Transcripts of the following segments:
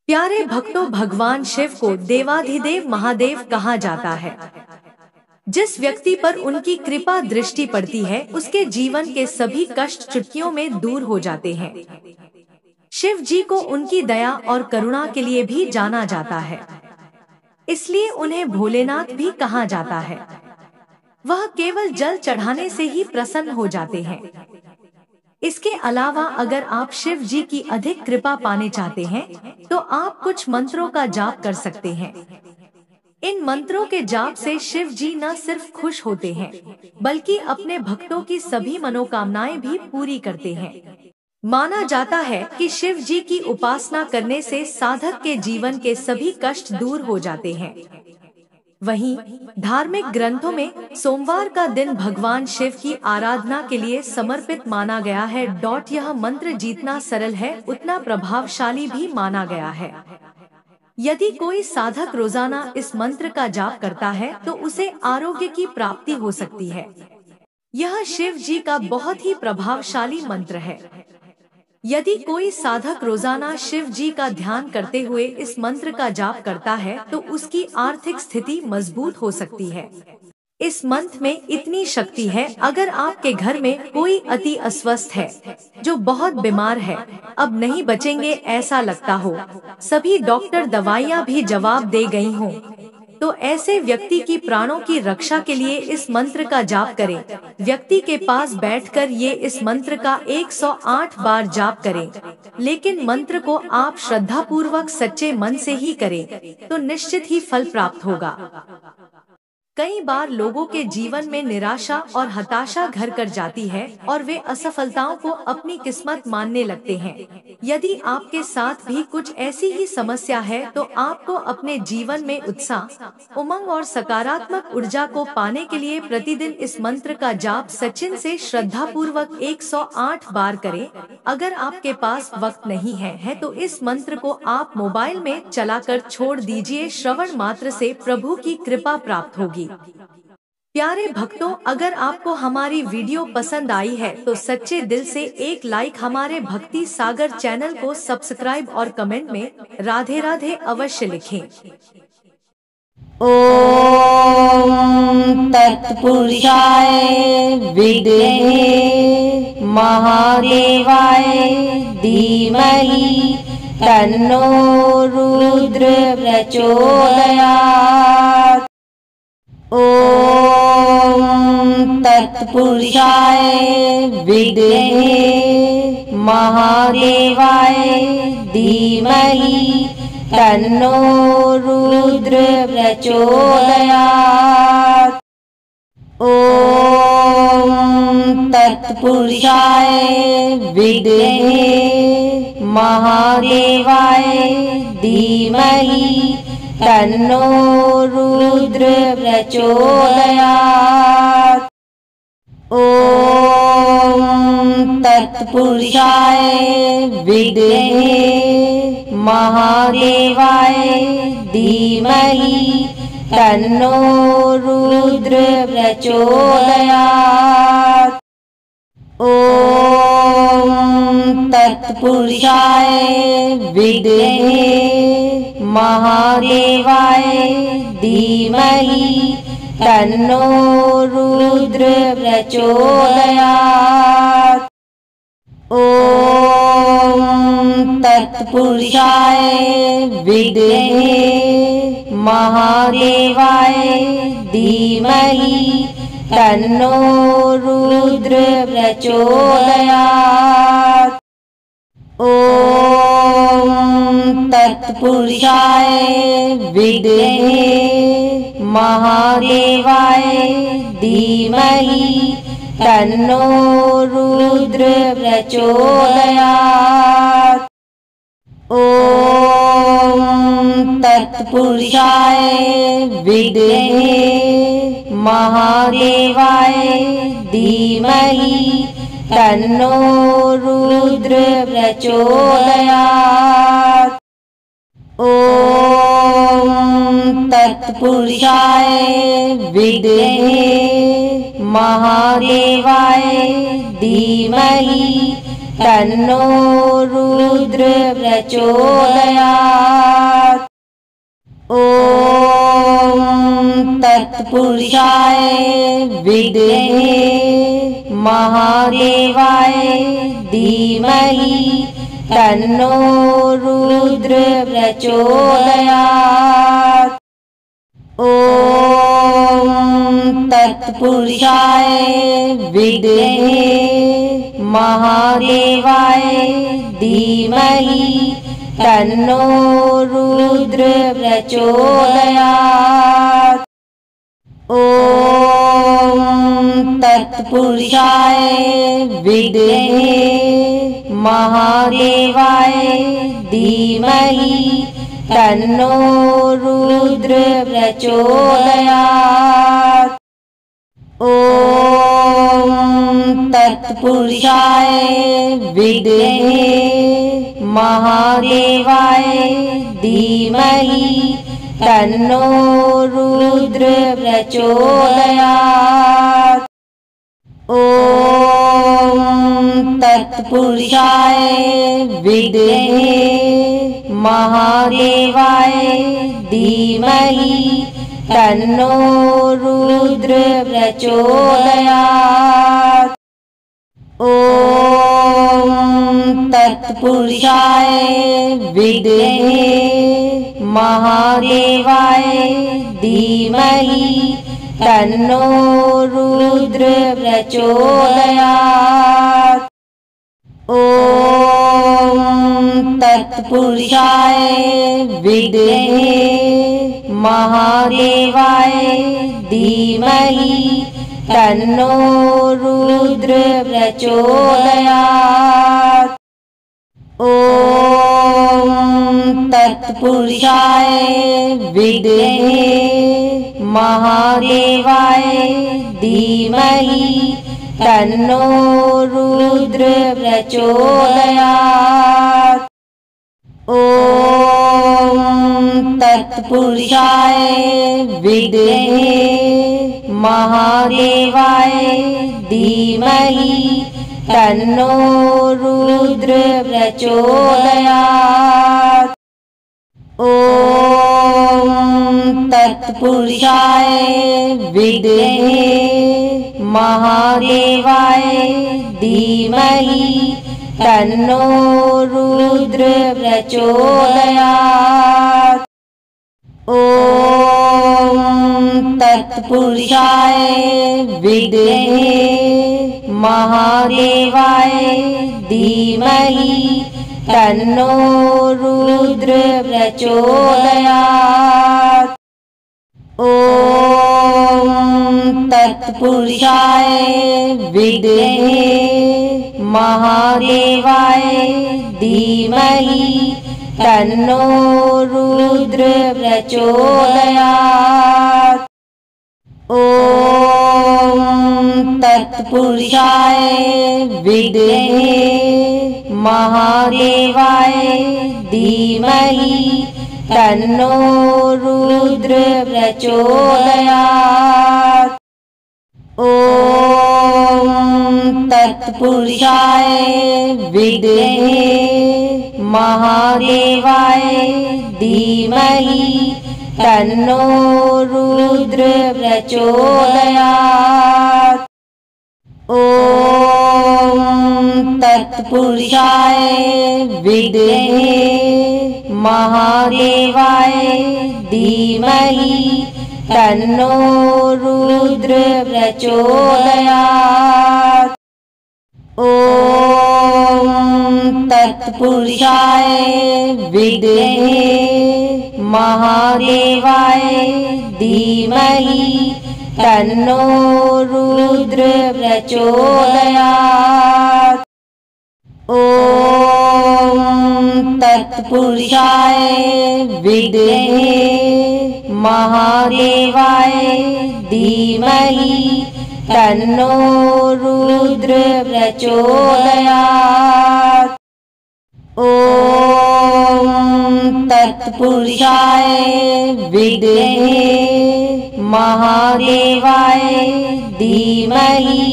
प्यारे भक्तों, भगवान शिव को देवाधिदेव महादेव कहा जाता है। जिस व्यक्ति पर उनकी कृपा दृष्टि पड़ती है, उसके जीवन के सभी कष्ट चुटकियों में दूर हो जाते हैं। शिव जी को उनकी दया और करुणा के लिए भी जाना जाता है, इसलिए उन्हें भोलेनाथ भी कहा जाता है। वह केवल जल चढ़ाने से ही प्रसन्न हो जाते हैं। इसके अलावा अगर आप शिव जी की अधिक कृपा पाने चाहते हैं, तो आप कुछ मंत्रों का जाप कर सकते हैं। इन मंत्रों के जाप से शिव जी न सिर्फ खुश होते हैं, बल्कि अपने भक्तों की सभी मनोकामनाएं भी पूरी करते हैं। माना जाता है कि शिव जी की उपासना करने से साधक के जीवन के सभी कष्ट दूर हो जाते हैं। वहीं धार्मिक ग्रंथों में सोमवार का दिन भगवान शिव की आराधना के लिए समर्पित माना गया है। यह मंत्र जितना सरल है, उतना प्रभावशाली भी माना गया है। यदि कोई साधक रोजाना इस मंत्र का जाप करता है, तो उसे आरोग्य की प्राप्ति हो सकती है। यह शिव जी का बहुत ही प्रभावशाली मंत्र है। यदि कोई साधक रोजाना शिव जी का ध्यान करते हुए इस मंत्र का जाप करता है, तो उसकी आर्थिक स्थिति मजबूत हो सकती है। इस मंत्र में इतनी शक्ति है, अगर आपके घर में कोई अति अस्वस्थ है, जो बहुत बीमार है, अब नहीं बचेंगे ऐसा लगता हो, सभी डॉक्टर दवाइयाँ भी जवाब दे गई हों, तो ऐसे व्यक्ति की प्राणों की रक्षा के लिए इस मंत्र का जाप करें। व्यक्ति के पास बैठकर ये इस मंत्र का 108 बार जाप करें, लेकिन मंत्र को आप श्रद्धा पूर्वक सच्चे मन से ही करें, तो निश्चित ही फल प्राप्त होगा। कई बार लोगों के जीवन में निराशा और हताशा घर कर जाती है और वे असफलताओं को अपनी किस्मत मानने लगते हैं। यदि आपके साथ भी कुछ ऐसी ही समस्या है, तो आपको अपने जीवन में उत्साह, उमंग और सकारात्मक ऊर्जा को पाने के लिए प्रतिदिन इस मंत्र का जाप सचिन से श्रद्धा पूर्वक 108 बार करें। अगर आपके पास वक्त नहीं है तो इस मंत्र को आप मोबाइल में चलाकर छोड़ दीजिए। श्रवण मात्र से प्रभु की कृपा प्राप्त होगी। प्यारे भक्तों, अगर आपको हमारी वीडियो पसंद आई है, तो सच्चे दिल से एक लाइक, हमारे भक्ति सागर चैनल को सब्सक्राइब और कमेंट में राधे राधे अवश्य लिखें। ओम तत्पुरुषाय विद्महे महादेवाय धीमहि तन्नो रुद्र प्रचोदयात्। ओम तत्पुरुषाय विद्महे महादेवाय धीमहि तन्नो रुद्र प्रचोदयात्। ओम तत्पुरुषाय विद्महे महादेवाय धीमहि तन्नो रुद्र प्रचोदयात्। ओम तत्पुरुषाय विद्महे महादेवाय धीमहि तन्नो रुद्र प्रचोदयात्। ओम तत्पुरुषाय विद्महे महादेवाय धीमहि तन्नो रुद्र प्रचोदयात्। ओम तत्पुरुषाय विद्महे महादेवाय धीमहि तन्नो रुद्र प्रचोदयात्। ओम तत्पुरुषाय विद्महे महादेवाय धीमहि तन्नो रुद्र प्रचोदयात्। ओम तत्पुरुषाय विद्महे महादेवाय धीमहि तन्नो रुद्र प्रचोदयात्। ओम तत्पुरुषाय विद्महे महादेवाय धीमहि तन्नो रुद्र प्रचोदयात्। ॐ तत्पुरुषाय विद्महे महादेवाय धीमहि तन्नो रुद्र प्रचोदयात्। ॐ तत्पुरुषाय विद्महे महादेवाय धीमहि तन्नो रुद्र प्रचोदयात्। ॐ तत्पुरुषाय विद्महे महादेवाय धीमहि तन्नो रुद्र प्रचोदयात्। ॐ तत्पुरुषाय विद्महे महादेवाय धीमहि तन्नो रुद्र प्रचोदयात्। ॐ तत्पुरुषाय विद्महे महादेवाय धीमहि तन्नो रुद्र प्रचोदयात्। ॐ तत्पुरुषाय विद्महे महादेवाय धीमहि तन्नो रुद्र प्रचोदयात्। ॐ तत्पुरुषाय विद्महे महादेवाय धीमहि तन्नो रुद्र प्रचोदयात्। ॐ तत्पुरुषाय विद्महे महादेवाय धीमहि तन्नो रुद्र प्रचोदयात्। ॐ तत्पुरुषाय विद्महे महादेवाय धीमहि तन्नो रुद्र प्रचोदयात्। ॐ तत्पुरुषाय विद्महे महादेवाय धीमहि तन्नो रुद्र प्रचोदयात्। ॐ तत्पुरुषाय विद्महे महादेवाय धीमहि तन्नो रुद्र प्रचोदयात्। ॐ तत्पुरुषाय विद्महे महादेवाय धीमहि तन्नो रुद्र प्रचोदयात्। ॐ तत्पुरुषाय विद्महे महादेवाय धीमहि तन्नो रुद्र प्रचोदयात्। ॐ तत्पुरुषाय विद्महे महादेवाय धीमहि तन्नो रुद्र प्रचोदयात्। ॐ तत्पुरुषाय विद्महे महादेवाय धीमहि तन्नो रुद्र प्रचोदयात्। ॐ तत्पुरुषाय विद्महे महादेवाय धीमहि तन्नो रुद्र प्रचोदयात्। ॐ तत्पुरुषाय विद्महे महादेवाय धीमहि तन्नो रुद्र प्रचोदयात्। ॐ तत्पुरुषाय विद्महे महादेवाय धीमहि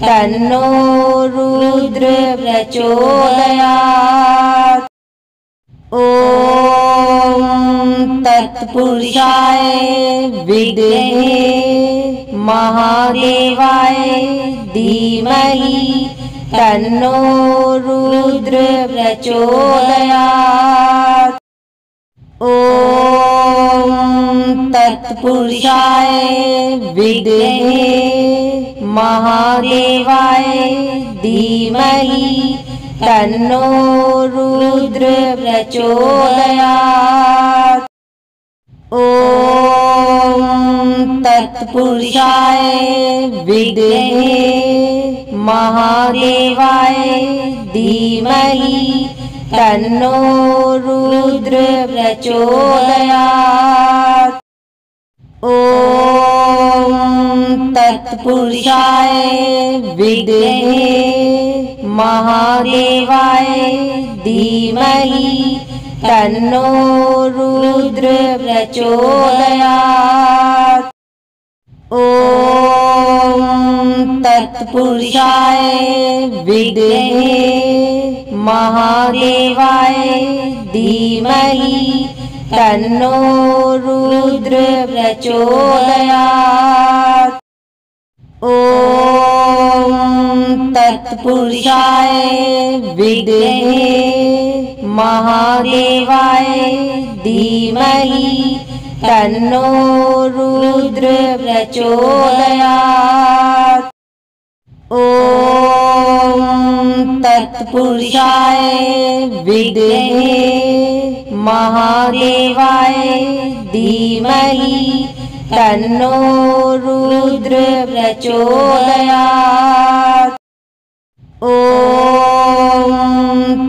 तन्नो रुद्र रुद्र प्रचोदयात्। ॐ तत्पुरुषाय विद्महे महादेवाय धीमहि तन्नो रुद्र प्रचोदयात्। ॐ तत्पुरुषाय विद्महे महादेवाय धीमहि तन्नो रुद्र प्रचोदयात्। ॐ तत्पुरुषाय विद्महे महादेवाय धीमहि तन्नो रुद्र प्रचोदयात्। ॐ तत्पुरुषाय विद्महे महादेवाय धीमहि तन्नो रुद्र प्रचोदयात्। ॐ तत्पुरुषाय विद्महे महादेवाय धीमहि तन्नो रुद्र प्रचोदयात्। ॐ तत्पुरुषाय विद्महे महादेवाय धीमहि तन्नो रुद्र प्रचोदयात्। ॐ तत्पुरुषाय विद्महे महादेवाय धीमहि तन्नो रुद्र प्रचोदयात्। ॐ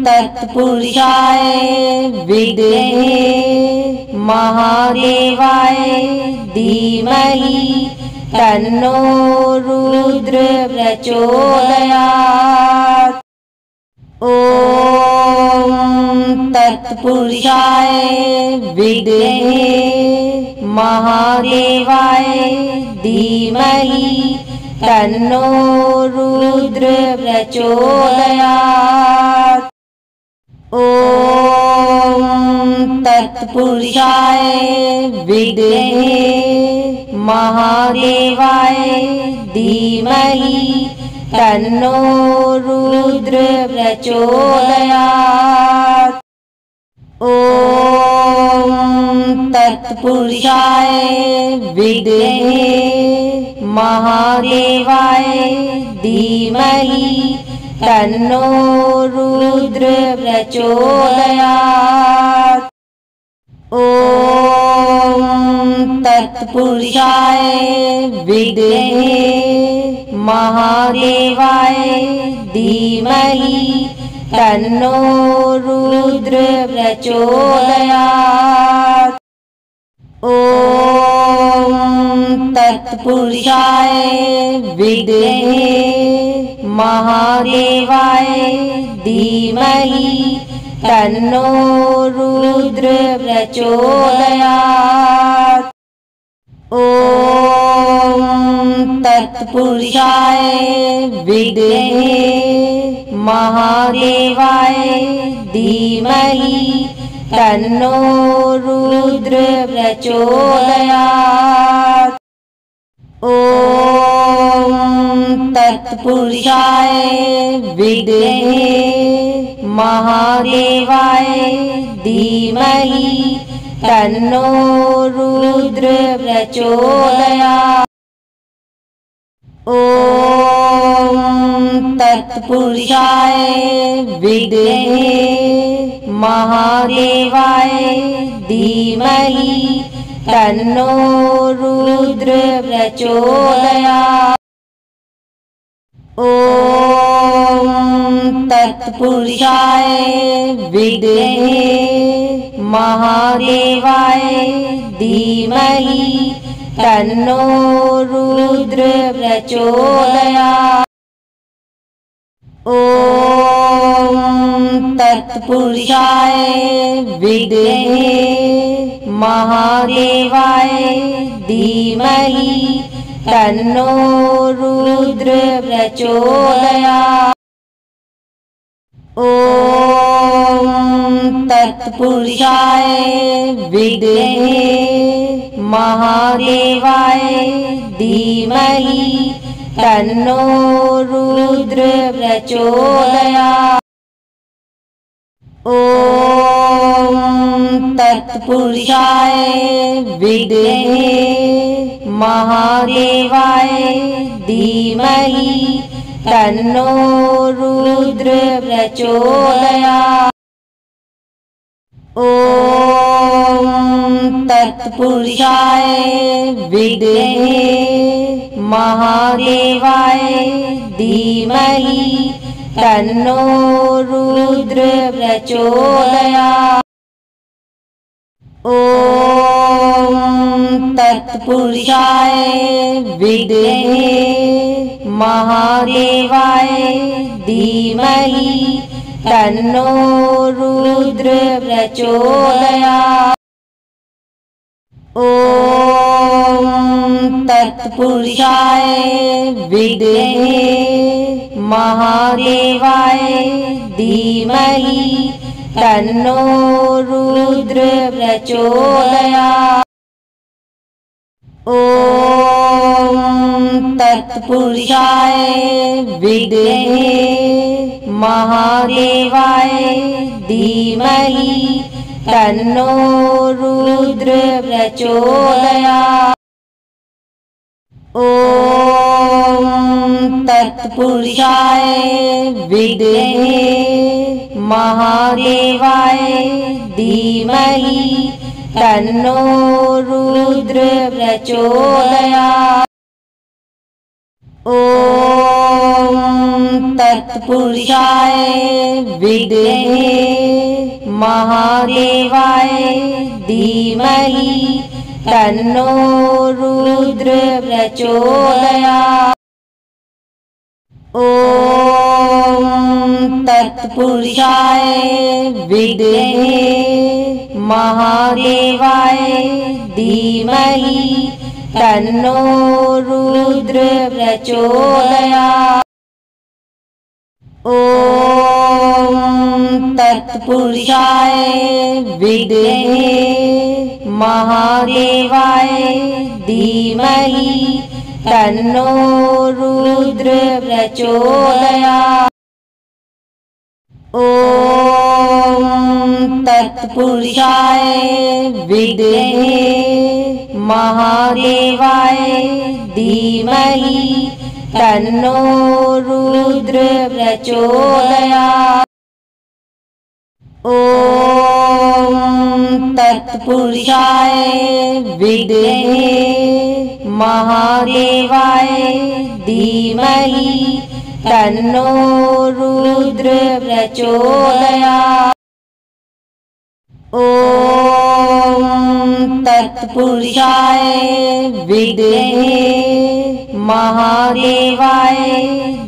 तत्पुरुषाय विद्महे महादेवाय धीमहि तन्नो रुद्र प्रचोदयात्। ॐ तत्पुरुषाय विद्महे महादेवाय धीमहि तन्नो रुद्र प्रचोदयात्। ॐ तत्पुरुषाय विद्महे महादेवाय धीमहि तन्नो रुद्र प्रचोदयात्। ॐ तत्पुरुषाय विद्महे महादेवाय धीमहि तन्नो रुद्र प्रचोदयात्। ॐ तत्पुरुषाय विद्महे महादेवाय धीमहि तन्नो रुद्र प्रचोदयात्। ॐ तत्पुरुषाय विद्महे महादेवाय धीमहि तन्नो रुद्र प्रचोदयात्। ॐ तत्पुरुषाय विद्महे महादेवाय धीमहि तन्नो रुद्र प्रचोदयात्। ॐ तत्पुरुषाय विद्महे महादेवाय धीमहि तन्नो रुद्र प्रचोदयात्। ॐ तत्पुरुषाय विद्महे महादेवाय धीमहि तन्नो रुद्र प्रचोदयात्। ॐ तत्पुरुषाय विद्महे महादेवाय धीमहि तन्नो रुद्र प्रचोदयात्। ॐ तत्पुरुषाय विद्महे महादेवाय धीमहि तन्नो रुद्र प्रचोदयात्। ॐ तत्पुरुषाय विद्महे महादेवाय धीमहि तन्नो रुद्र प्रचोदयात्। ॐ तत्पुरुषाय विद्महे महादेवाय धीमहि तन्नो रुद्र प्रचोदयात्। ॐ तत्पुरुषाय विद्महे महादेवाय धीमहि तन्नो रुद्र प्रचोदयात्। ॐ तत्पुरुषाय विद्महे महादेवाय धीमहि तन्नो रुद्र प्रचोदयात्। ॐ तत्पुरुषाय विद्महे महादेवाय धीमहि तन्नो रुद्र प्रचोदयात्। ॐ तत्पुरुषाय विद्महे महादेवाय धीमहि तन्नो रुद्र प्रचोदयात्। ॐ तत्पुरुषाय विद्महे महादेवाय धीमहि तन्नो रुद्र प्रचोदयात्। ॐ तत्पुरुषाय विद्महे महादेवाय धीमहि तन्नो रुद्र प्रचोदयात्। ॐ तत्पुरुषाय विद्महे महादेवाय धीमहि तन्नो रुद्र प्रचोदयात्। ॐ तत्पुरुषाय विद्महे महादेवाय धीमहि तन्नो रुद्र प्रचोदयात्। ॐ तत्पुरुषाय विद्महे महादेवाय धीमहि तन्नो रुद्र प्रचोदयात्। ॐ तत्पुरुषाय विद्महे महादेवाय धीमहि तन्नो रुद्र प्रचोदयात्। ॐ तत्पुरुषाय विद्महे महादेवाय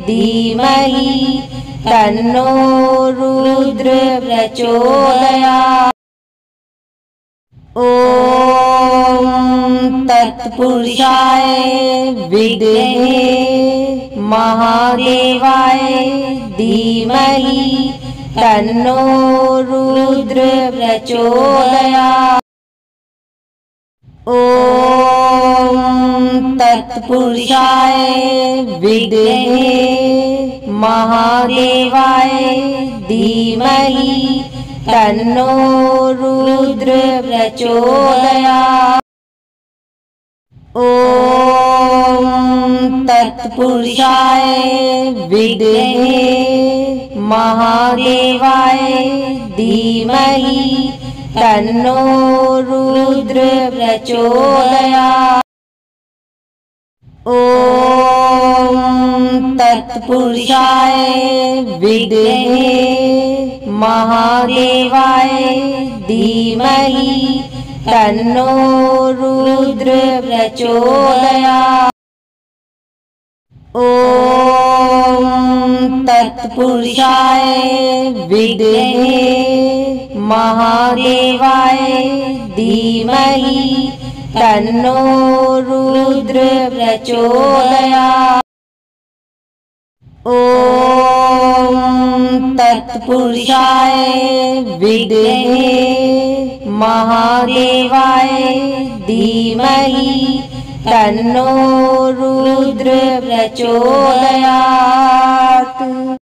धीमहि तन्नो रुद्र प्रचोदयात्। ॐ तत्पुरुषाय विद्महे महादेवाय धीमहि तन्नो रुद्र प्रचोदयात्। ॐ तत्पुरुषाय विद्महे महादेवाय धीमहि तन्नो रुद्र प्रचोदयात्। ॐ तत्पुरुषाय विद्महे महादेवाय धीमहि तन्नो रुद्र प्रचोदयात्। ॐ तत्पुरुषाय विद्महे महादेवाय धीमहि तन्नो रुद्र प्रचोदयात्। ॐ तत्पुरुषाय विद्महे महादेवाय धीमहि तन्नो रुद्र प्रचोदयात्। ॐ तत्पुरुषाय विद्महे महादेवाय धीमहि तन्नो रुद्र प्रचोदयात्।